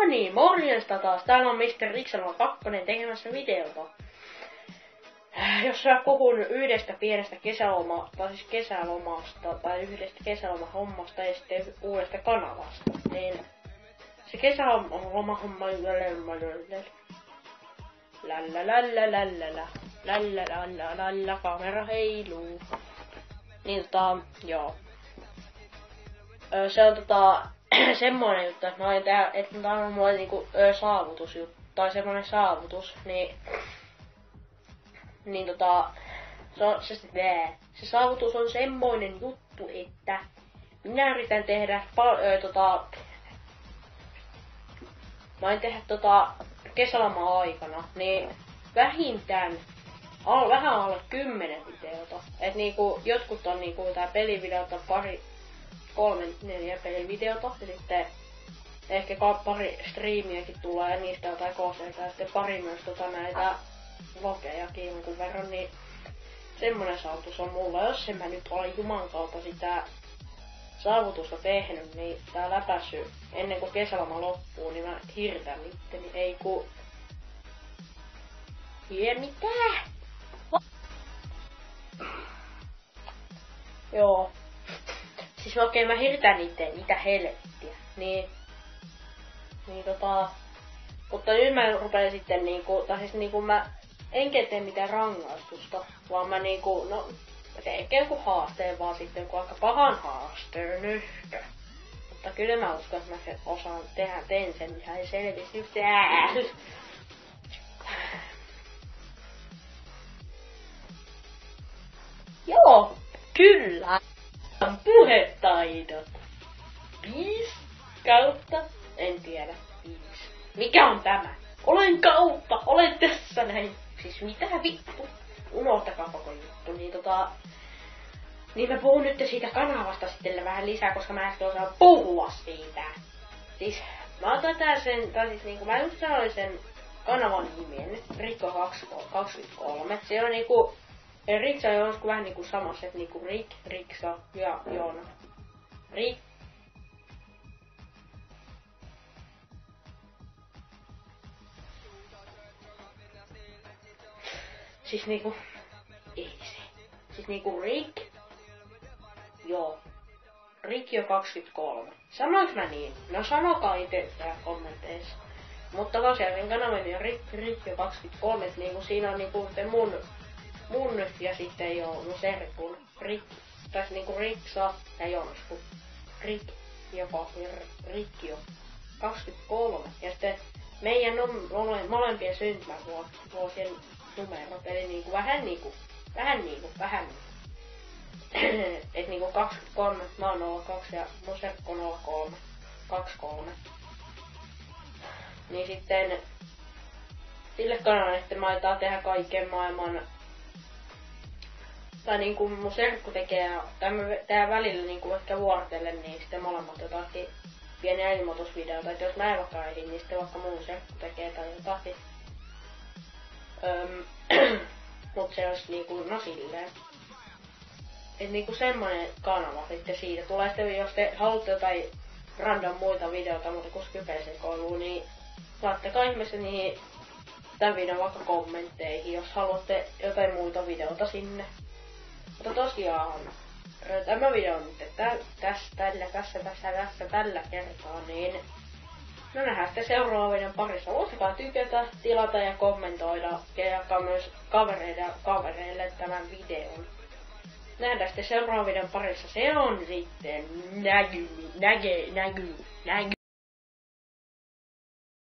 No niin, morjesta taas. Täällä on Mr. Rikselma 2 tekemässä videota. Jos mä puhun yhdestä pienestä kesälomasta, tai yhdestä kesälomahommasta ja sitten uudesta kanavasta, niin se kesälomahomma kamera heiluu. Niin joo. Se on semmoinen juttu, että mä olin tehdä, että tää on mulle niinku saavutusjuttu, tai semmoinen saavutus, niin se saavutus on semmoinen juttu, että minä yritän tehdä mä olin tehdä kesäloma-aikana, niin vähintään vähän alle 10 videota. Et niinku jotkut on niinku tää pelivideota 3-4 pelivideota ja sitten ehkä pari striimiäkin tulee ja niistä jotain koosteita ja sitten pari myös näitä vlogejakin jonkun verran, niin semmonen saavutus on mulla. Jos en mä nyt ole juman kautta sitä saavutusta tehnyt, niin tää läpässy ennen kuin kesäloma loppuu, niin mä hirtän itteni, ei ku... mitä? Joo. Siis okei, mä hirtän itteni, mitä helvettiä. Mutta nyt mä rupean sitten mä enkä tee mitään rangaistusta, vaan mä mä teen joku haasteen vaan sitten, kun aika pahan haasteen nyhkö. Mutta kyllä mä uskon, että mä osaan teen sen ihan selvisti. Joo, kyllä. Puhetaidot. 5 kautta, en tiedä, 5. Mikä on tämä? Olen kauppa, olen tässä näin. Siis mitä vittu? Unohtakaa koko juttu. Niin mä puhun nyt siitä kanavasta sitten vähän lisää, koska mä äsken osaan puhua siitä. Siis mä otan mä just sanoin sen kanavan nimen, Rikko23. Se on Riksa on joskus vähän niinku samaset niinku Riksa ja Joona. Siis Rikjo 23. Sanoinko mä niin? No sanokaa ite tää kommenteissa. Mutta tosiaan sen kanavan on Rikjo 23, että siinä on se mun ja sitten mun serkun Riksa ja Jonsku. Rikjo 23. Ja sitten meidän molempien syntymävuosien numerot, eli vähän et 23, mä oon 02 ja mun serkku on 23. Niin sitten sille kanavalle, että mä aletaan tehdä kaiken maailman tai mun serkku tekee ja tää välillä ehkä vuorotellen, niin sitten molemmat jotakin pieniä ilmoitusvideoita, että jos mä en vaikka ehdi, niin sitten vaikka mun serkku tekee tai jotakin. Mut se olisi silleen. Et semmonen kanava sitten siitä. Tulee sitten, jos te haluatte jotain random muita videoita, mutta kun Skype-sekoiluu, niin laittakaa ihmeessä niihin tän videon vaikka kommentteihin, jos haluatte jotain muita videoita sinne. Mutta tosiaan, tämä video on nyt tässä tällä kertaa, niin no nähdään sitten seuraavan videon parissa. Muistakaa tykätä, tilata ja kommentoida ja jakaa myös kavereille tämän videon. Nähdään sitten seuraavan videon parissa. Se on sitten näky.